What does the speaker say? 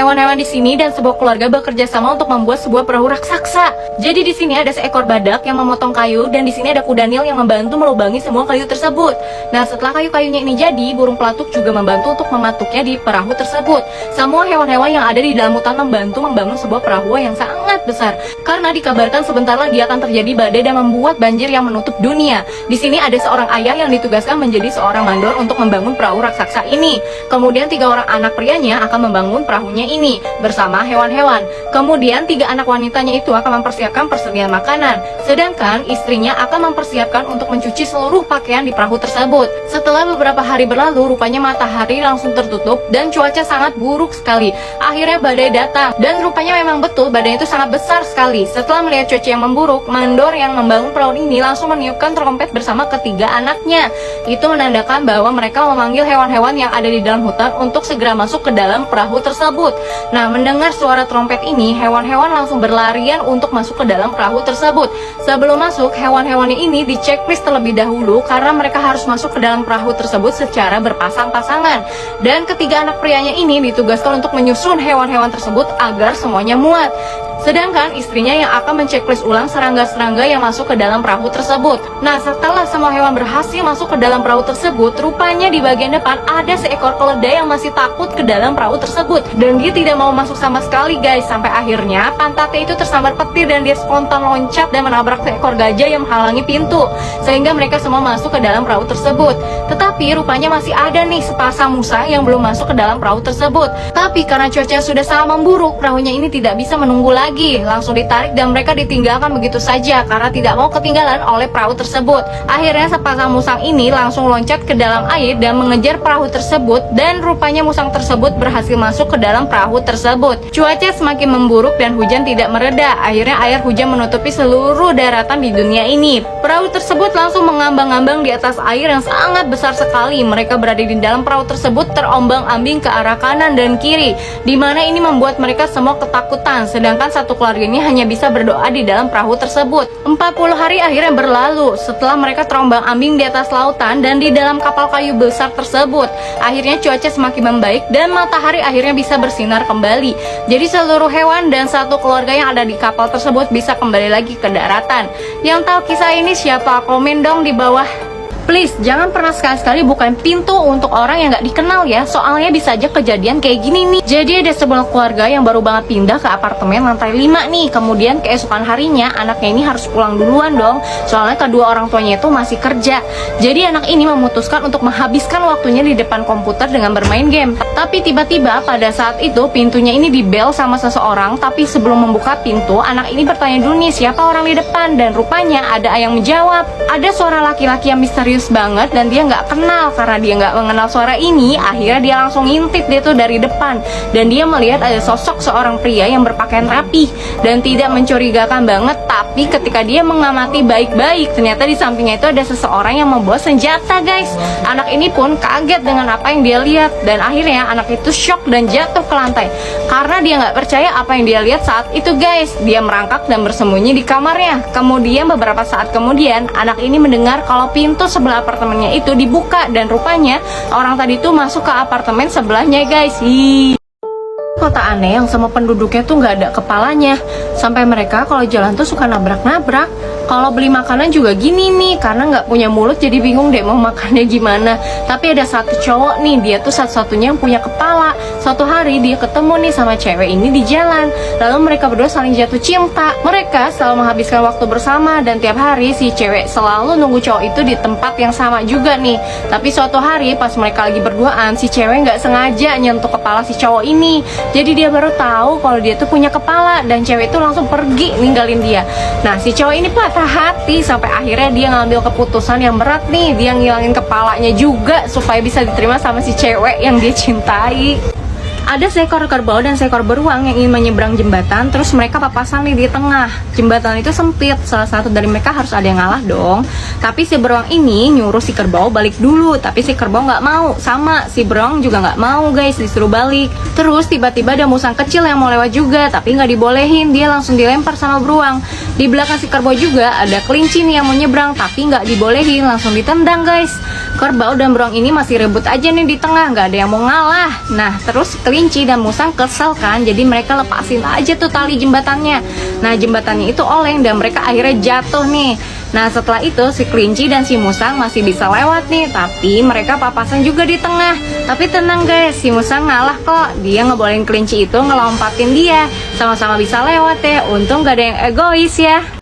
hewan-hewan di sini dan sebuah keluarga bekerja sama untuk membuat sebuah perahu raksasa. Jadi di sini ada seekor badak yang memotong kayu dan di sini ada kuda nil yang membantu melubangi semua kayu tersebut. Nah, setelah kayu-kayunya ini jadi, burung pelatuk juga membantu untuk mematuknya di perahu tersebut. Semua hewan-hewan yang ada di dalam hutan membantu membangun sebuah perahu yang sangat besar. Karena dikabarkan sebentar lagi akan terjadi badai dan membuat banjir yang menutup dunia. Di sini ada seorang ayah yang ditugaskan menjadi seorang mandor untuk membangun perahu raksasa ini. Kemudian 3 orang anak prianya akan membangun perahunya ini bersama hewan-hewan. Kemudian 3 anak wanitanya itu akan mempersiapkan persediaan makanan. Sedangkan istrinya akan mempersiapkan untuk mencuci seluruh pakaian di perahu tersebut. Setelah beberapa hari berlalu, rupanya matahari langsung tertutup dan cuaca sangat buruk sekali. Akhirnya badai datang dan rupanya memang betul badai itu sangat besar sekali. Setelah melihat cuaca yang memburuk, mandor yang membangun perahu ini langsung meniupkan trompet bersama ketiga anaknya. Itu menandakan bahwa mereka memanggil hewan-hewan yang ada di dalam hutan untuk segera masuk ke dalam perahu tersebut. Nah, mendengar suara trompet ini, hewan-hewan langsung berlarian untuk masuk ke dalam perahu tersebut. Sebelum masuk, hewan-hewan ini diceklis terlebih dahulu karena mereka harus masuk ke dalam perahu tersebut secara berpasang-pasangan. Dan ketiga anak prianya ini ditugaskan untuk menyusun hewan-hewan tersebut agar semuanya muat. Sedangkan istrinya yang akan menceklis ulang serangga-serangga yang masuk ke dalam perahu tersebut. Nah, setelah semua hewan berhasil masuk ke dalam perahu tersebut, rupanya di bagian depan ada seekor keledai yang masih takut ke dalam perahu tersebut. Dan dia tidak mau masuk sama sekali, guys. Sampai akhirnya pantatnya itu tersambar petir dan dia spontan loncat dan menabrak seekor gajah yang menghalangi pintu. Sehingga mereka semua masuk ke dalam perahu tersebut. Tetapi rupanya masih ada nih sepasang musa yang belum masuk ke dalam perahu tersebut. Tapi karena cuaca sudah sangat memburuk, perahunya ini tidak bisa menunggu lagi. Langsung ditarik dan mereka ditinggalkan begitu saja karena tidak mau ketinggalan oleh perahu tersebut. Akhirnya sepasang musang ini langsung loncat ke dalam air dan mengejar perahu tersebut dan rupanya musang tersebut berhasil masuk ke dalam perahu tersebut. Cuaca semakin memburuk dan hujan tidak mereda. Akhirnya air hujan menutupi seluruh daratan di dunia ini. Perahu tersebut langsung mengambang-ambang di atas air yang sangat besar sekali. Mereka berada di dalam perahu tersebut terombang-ambing ke arah kanan dan kiri, di mana ini membuat mereka semua ketakutan. Sedangkan satu keluarga ini hanya bisa berdoa di dalam perahu tersebut. 40 hari akhirnya berlalu setelah mereka terombang-ambing di atas lautan dan di dalam kapal kayu besar tersebut. Akhirnya cuaca semakin membaik dan matahari akhirnya bisa bersinar kembali. Jadi seluruh hewan dan satu keluarga yang ada di kapal tersebut bisa kembali lagi ke daratan. Yang tahu kisah ini siapa? Komen dong di bawah. Please, jangan pernah sekali-sekali bukain pintu untuk orang yang gak dikenal ya. Soalnya bisa aja kejadian kayak gini nih. Jadi ada sebuah keluarga yang baru banget pindah ke apartemen lantai 5 nih. Kemudian keesokan harinya anaknya ini harus pulang duluan dong. Soalnya kedua orang tuanya itu masih kerja. Jadi anak ini memutuskan untuk menghabiskan waktunya di depan komputer dengan bermain game. Tapi tiba-tiba pada saat itu pintunya ini dibel sama seseorang. Tapi sebelum membuka pintu, anak ini bertanya dulu nih siapa orang di depan. Dan rupanya ada yang menjawab. Ada suara laki-laki yang misterius banget dan dia nggak kenal. Karena dia nggak mengenal suara ini, akhirnya dia langsung ngintip dia tuh dari depan dan dia melihat ada sosok seorang pria yang berpakaian rapi dan tidak mencurigakan banget. Tapi ketika dia mengamati baik-baik, ternyata di sampingnya itu ada seseorang yang membawa senjata, guys. Anak ini pun kaget dengan apa yang dia lihat dan akhirnya anak itu shock dan jatuh ke lantai karena dia nggak percaya apa yang dia lihat saat itu, guys. Dia merangkak dan bersembunyi di kamarnya. Kemudian beberapa saat kemudian anak ini mendengar kalau pintu sebelah apartemennya itu dibuka dan rupanya orang tadi itu masuk ke apartemen sebelahnya, guys. Kota aneh yang semua penduduknya tuh nggak ada kepalanya. Sampai mereka kalau jalan tuh suka nabrak-nabrak. Kalau beli makanan juga gini nih, karena nggak punya mulut jadi bingung deh mau makannya gimana. Tapi ada satu cowok nih, dia tuh satu-satunya yang punya kepala. Suatu hari dia ketemu nih sama cewek ini di jalan. Lalu mereka berdua saling jatuh cinta. Mereka selalu menghabiskan waktu bersama dan tiap hari si cewek selalu nunggu cowok itu di tempat yang sama juga nih. Tapi suatu hari pas mereka lagi berduaan, si cewek nggak sengaja nyentuh kepala si cowok ini. Jadi dia baru tahu kalau dia tuh punya kepala dan cewek itu langsung pergi ninggalin dia. Nah, si cowok ini patah hati sampai akhirnya dia ngambil keputusan yang berat nih. Dia ngilangin kepalanya juga supaya bisa diterima sama si cewek yang dia cintai. Ada seekor kerbau dan seekor beruang yang ingin menyeberang jembatan. Terus mereka papasan nih di tengah. Jembatan itu sempit, salah satu dari mereka harus ada yang ngalah dong. Tapi si beruang ini nyuruh si kerbau balik dulu. Tapi si kerbau nggak mau, sama si beruang juga nggak mau, guys, disuruh balik. Terus tiba-tiba ada musang kecil yang mau lewat juga, tapi nggak dibolehin. Dia langsung dilempar sama beruang. Di belakang si kerbau juga ada kelinci nih yang mau nyebrang, tapi nggak dibolehin, langsung ditendang guys. Kerbau dan beruang ini masih rebut aja nih di tengah, nggak ada yang mau ngalah. Nah terus kelinci dan musang kesel kan, jadi mereka lepasin aja tuh tali jembatannya. Nah jembatannya itu oleng dan mereka akhirnya jatuh nih. Nah setelah itu si kelinci dan si musang masih bisa lewat nih, tapi mereka papasan juga di tengah. Tapi tenang guys, si musang ngalah kok, dia ngebolehin kelinci itu ngelompatin dia. Sama-sama bisa lewat ya, untung gak ada yang egois ya.